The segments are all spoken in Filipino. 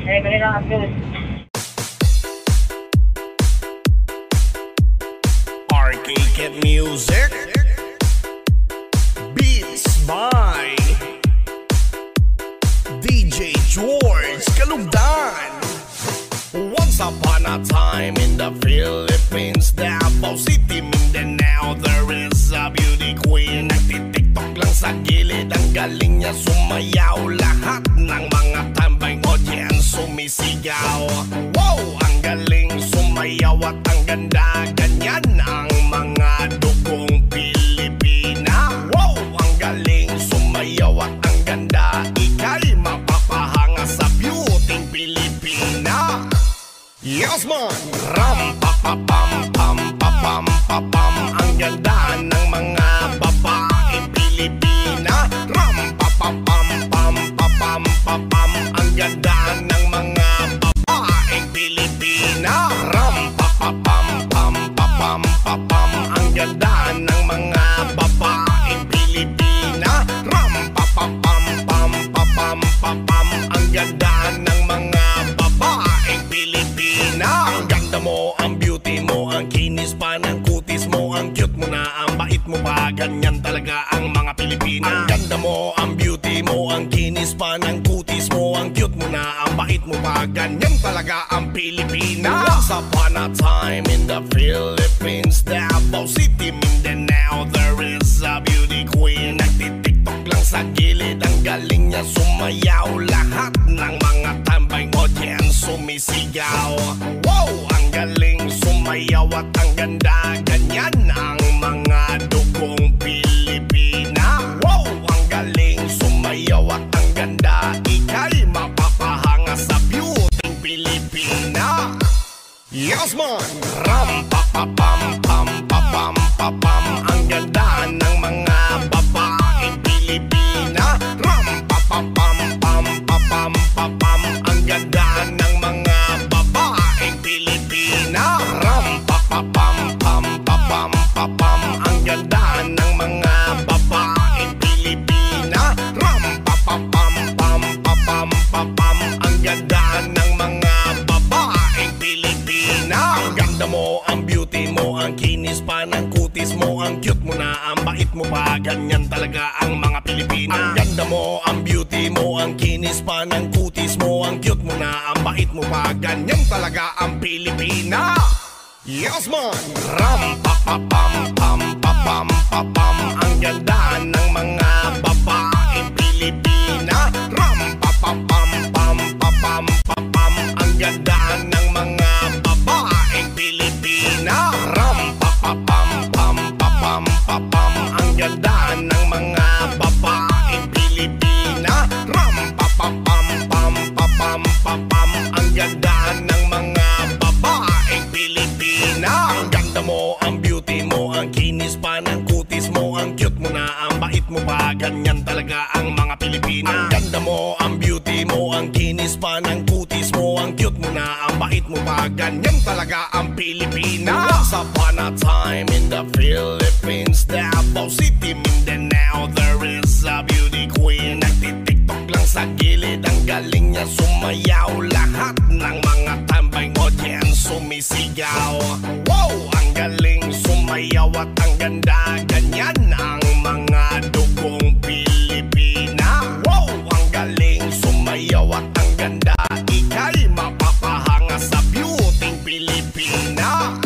Eh, kanina ang news. Arcade Music Beats by DJ George Kalugdan. Once upon a time in the Philippines, Davao City, Mindanao, there is a beauty queen. Nagtitiktok lang sa gilid, ang galing niya sumayaw. Lahat ng mga tambay audience sumisigaw. Wow, ang galing sumayaw at ang ganda. Ganyan ang mga dugong Pilipina. Wow, ang galing sumayaw at ang ganda. Ika'y mapapahanga sa beauty Pilipina. Yes man! Ram pa pa pam pam pa pam pa pam. Ang ganda ng mga babaeng Pilipina. Ram pa pa pam pam pa pam pa pam. Ang ganda ng mga babaeng Pilipina. Ram pa pa pam pam pa pam pa pam. Ang ganda ng mga babaeng Pilipina. Ram pa pa pam pam pa pam pa pam. Ang ganda ng mga babaeng Pilipina. Ang ganda mo, ang beauty mo, ang kinis pa ng kutis mo, ang cute mo na, ang bait mo pa. Ganyan talaga ang mga Pilipina. Ang ganda mo, ang beauty mo, ang kinis pa ng kutis mo, ang cute mo na, ang bait mo pa. Ganyan talaga ang Pilipina. Once upon a time in the Philippines, Davao City, Mindanao, there is a beauty queen. Nagtitiktok lang sa gilid, ang galing niya sumayaw. Lahat ng mga tambay audience sumisigaw. Wow, ang galing sumayaw at ang ganda. Ganyan ang mga dugong Pilipina. Wow, ang galing sumayaw at ang ganda. Ika'y mapapahanga sa beauty Pilipina. Yes man! Ram pa pa pam pam pa pam pa pam. Ang ganda ng mga babaeng Pilipina. Ram pa pa pam pam pa pam pa pam. Ang ganda ng mga babaeng Pilipina. Ram pa pa pam pam pa pam pa pam. Ang ganda ng mga babaeng Pilipina. Ram pa pa pam pam pa pam pa pam. Ang ganda ng mga babaeng Pilipina. Ang ganda mo, ang beauty mo, ang kinis pa ng kutis mo, ang cute mo na, ang bait mo pa. Ganyan talaga ang mga Pilipina. Ang ganda mo, ang beauty mo, ang kinis pa ng kutis mo, ang cute mo na, ang bait mo pa. Ganyan talaga ang Pilipina. Yes man! Ram pa pa pam pam pa pam pa pam. Ang ganda ng mga babaeng Pilipina. Ram pa pa pam pam pa pam pa pam. Ang ganda ng mga babaeng Pilipina. Ram pa pa pam pam pa pam pa pam. Ang ganda ng mga babaeng Pilipina. Ram pa pa pam pam pa pam pa pam. Ang ganda ng mga babaeng Pilipina. Ang ganda mo, ang beauty mo, ang kinis pa ng kutis mo, ang cute mo na, ang bait mo pa. Ganyan talaga ang mga Pilipina. Ang ganda mo, ang beauty mo, ang kinis pa ng kutis mo, ang cute mo na, ang bait mo pa. Ganyan talaga ang Pilipina. Once upon a time in the Philippines, Davao City, Mindanao, there is a beauty queen. Nagtitiktok lang sa gilid, ang galing niya sumayaw. Lahat ng mga tambay audience sumisigaw. Wow, ang galing sumayaw at ang ganda. Ganyan ang mga dugong Pilipina. Wow, ang galing sumayaw at ang ganda. Ika'y mapapahanga sa beauty Pilipina.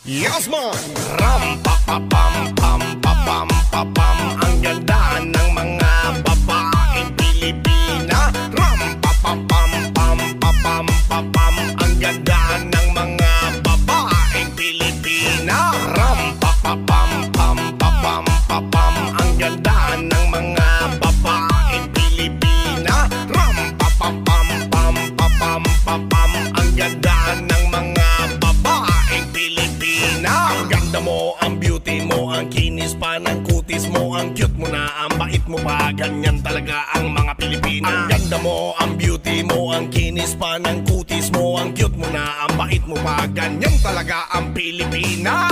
Yes man! Ram pa pa pam pam pa pam pa pam. Ang ganda ng mga babaeng Pilipina. Ram pa pa pam pam pa pam pa pam. Ang ganda ng mga babaeng Pilipina. Ram pa pa pam pam pa pam pa pam. Ang ganda ng mga babaeng Pilipina. Ram pa pa pam pam pa pam pa pam. Ang ganda ng mga babaeng Pilipina. Ang ganda mo, ang beauty mo, ang kinis pa ng kutis mo, ang cute mo na, ang bait mo pa. Ganyan talaga ang mga Pilipina. Ang ganda mo, ang beauty mo, ang kinis pa ng kutis mo, ang cute mo na, ang bait mo pa. Ganyan talaga ang Pilipina.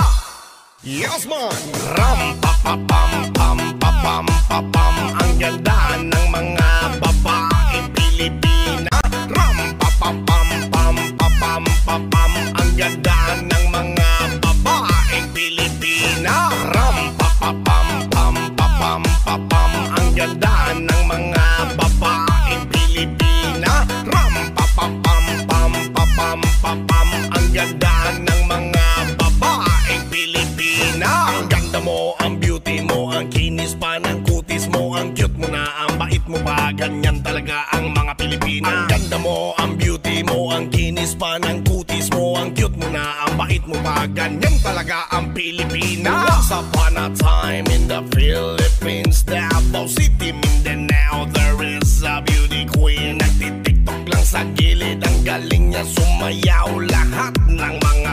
Yes man! Ram pa pa pam pam pa pam pa pam. Ang ganda ng mga babaeng Pilipina. Ram pa pa kinis pa ng kutis mo. Ang cute mo na, ang bait mo pa, ganyan talaga ang mga Pilipina. Ang ganda mo, ang beauty mo, ang kinis pa ng kutis mo. Ang cute mo na, ang bait mo pa, ganyan talaga ang Pilipina. Once upon a time in the Philippines, Davao City, Mindanao, there is a beauty queen. Nagtitiktok lang sa gilid, ang galing niya sumayaw. Lahat ng mga